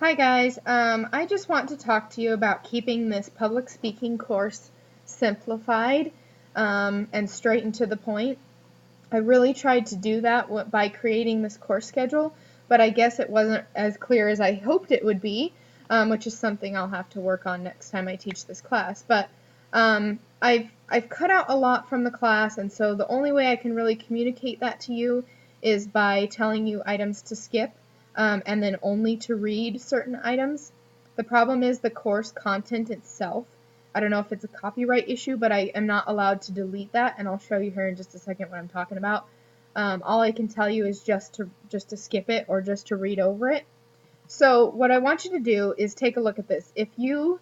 Hi guys, I just want to talk to you about keeping this public speaking course simplified and straight and to the point. I really tried to do that by creating this course schedule, but I guess it wasn't as clear as I hoped it would be, which is something I'll have to work on next time I teach this class. But I've cut out a lot from the class, and so the only way I can really communicate that to you is by telling you items to skip. And then only to read certain items. The problem is the course content itself. I don't know if it's a copyright issue, but I am not allowed to delete that, and I'll show you here in just a second what I'm talking about. All I can tell you is just to skip it or just to read over it. So what I want you to do is take a look at this. If you,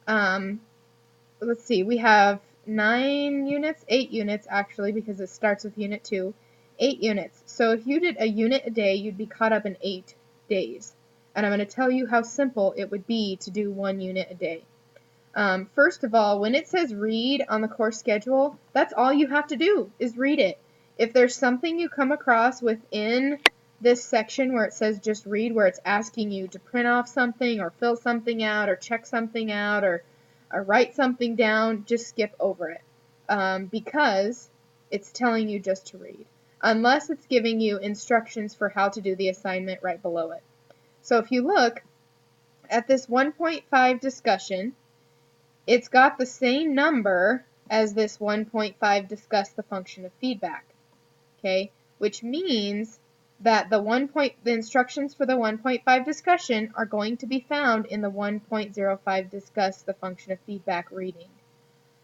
let's see, we have 8 units actually, because it starts with unit 2. 8 units. So if you did a unit a day, you'd be caught up in 8 days. And I'm going to tell you how simple it would be to do 1 unit a day. First of all, when it says read on the course schedule, that's all you have to do is read it. If there's something you come across within this section where it says just read, where it's asking you to print off something or fill something out or check something out or write something down, just skip over it because it's telling you just to read, unless it's giving you instructions for how to do the assignment right below it. So if you look at this 1.5 discussion, it's got the same number as this 1.5 discuss the function of feedback, okay? Which means that the instructions for the 1.5 discussion are going to be found in the 1.05 discuss the function of feedback reading.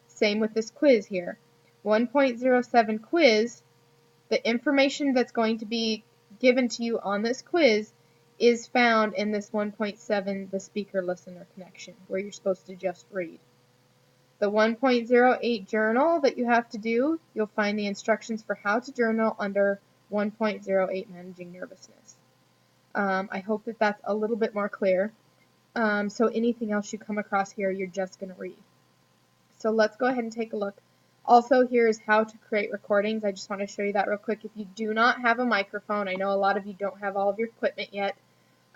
Same with this quiz here. 1.07 quiz, the information that's going to be given to you on this quiz is found in this 1.7, the speaker-listener connection, where you're supposed to just read. The 1.08 journal that you have to do, you'll find the instructions for how to journal under 1.08 managing nervousness. I hope that that's a little bit more clear. So anything else you come across here, you're just going to read. So let's go ahead and take a look. Also, here is how to create recordings. I just want to show you that real quick. If you do not have a microphone, I know a lot of you don't have all of your equipment yet.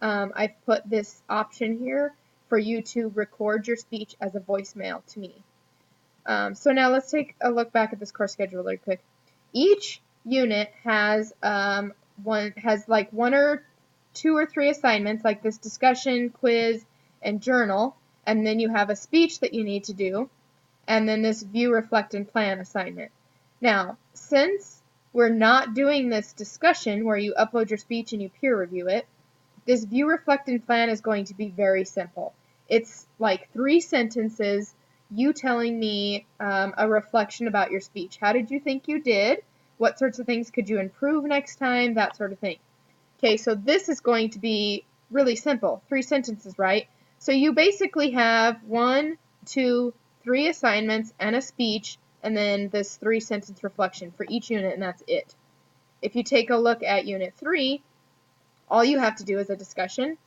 I've put this option here for you to record your speech as a voicemail to me. So now let's take a look back at this course schedule really quick. Each unit has like 1 or 2 or 3 assignments, like this discussion, quiz, and journal, and then you have a speech that you need to do. And then this view, reflect, and plan assignment. Now, since we're not doing this discussion where you upload your speech and you peer review it, this view, reflect, and plan is going to be very simple. It's like 3 sentences, you telling me a reflection about your speech. How did you think you did? What sorts of things could you improve next time? That sort of thing. Okay, so this is going to be really simple. 3 sentences, right? So you basically have 1, 2, 3 assignments and a speech, and then this 3-sentence reflection for each unit, and that's it. If you take a look at Unit 3, all you have to do is a discussion,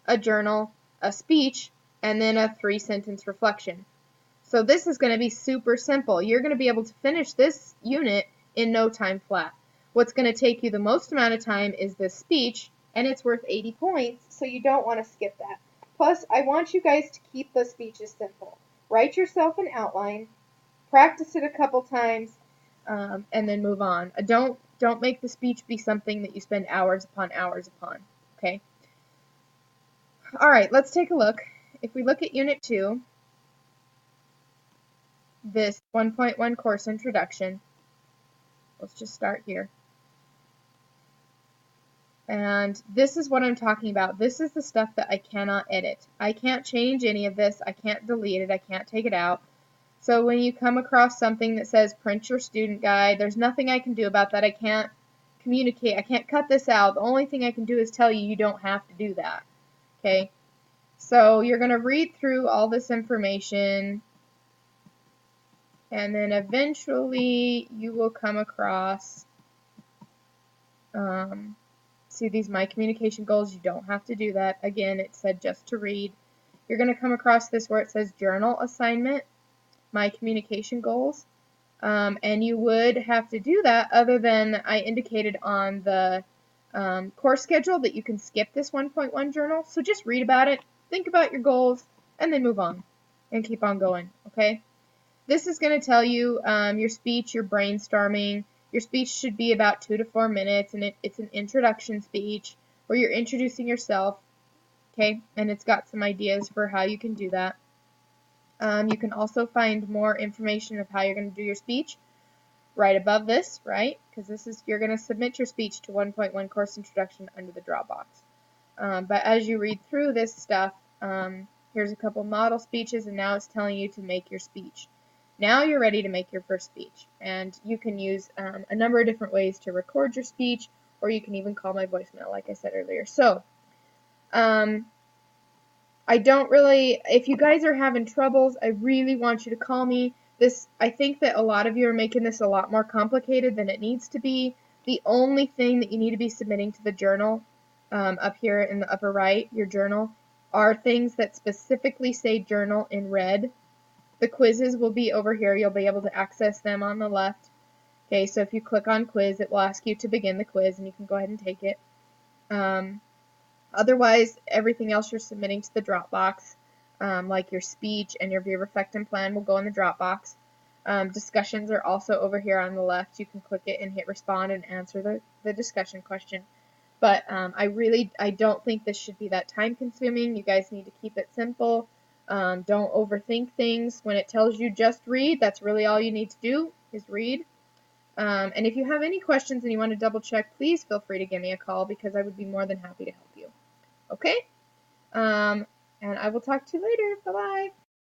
a journal, a speech, and then a 3-sentence reflection. So this is going to be super simple. You're going to be able to finish this unit in no time flat. What's going to take you the most amount of time is this speech, and it's worth 80 points, so you don't want to skip that. Plus, I want you guys to keep the speeches simple. Write yourself an outline, practice it a couple times, and then move on. Don't make the speech be something that you spend hours upon, okay? All right, let's take a look. If we look at Unit 2, this 1.1 course introduction, let's just start here. And this is what I'm talking about. This is the stuff that I cannot edit. I can't change any of this. I can't delete it. I can't take it out. So when you come across something that says print your student guide, there's nothing I can do about that. I can't communicate. I can't cut this out. The only thing I can do is tell you you don't have to do that. Okay? So you're going to read through all this information, and then eventually you will come across see these my communication goals. You don't have to do that. Again, it said just to read. You're going to come across this where it says journal assignment, my communication goals. And you would have to do that other than I indicated on the course schedule that you can skip this 1.1 journal. So just read about it, think about your goals, and then move on and keep on going, okay? This is going to tell you your speech, your brainstorming. Your speech should be about 2 to 4 minutes, and it's an introduction speech where you're introducing yourself, okay? And it's got some ideas for how you can do that. You can also find more information of how you're going to do your speech right above this, right? Because this is, you're going to submit your speech to 1.1 course introduction under the Dropbox. But as you read through this stuff, here's a couple model speeches, and now it's telling you to make your speech. Now you're ready to make your first speech, and you can use a number of different ways to record your speech, or you can even call my voicemail, like I said earlier. So, I don't really, if you guys are having troubles, I really want you to call me. I think that a lot of you are making this a lot more complicated than it needs to be. The only thing that you need to be submitting to the journal, up here in the upper right, your journal, are things that specifically say journal in red. The quizzes will be over here. You'll be able to access them on the left. Okay, so if you click on quiz, it will ask you to begin the quiz, and you can go ahead and take it. Otherwise, everything else you're submitting to the Dropbox, like your speech and your Be Reflecting plan, will go in the Dropbox. Discussions are also over here on the left. You can click it and hit respond and answer the discussion question. But I don't think this should be that time consuming. You guys need to keep it simple. Don't overthink things. When it tells you just read, that's really all you need to do is read. And if you have any questions and you want to double check, please feel free to give me a call because I would be more than happy to help you. Okay? And I will talk to you later. Bye-bye.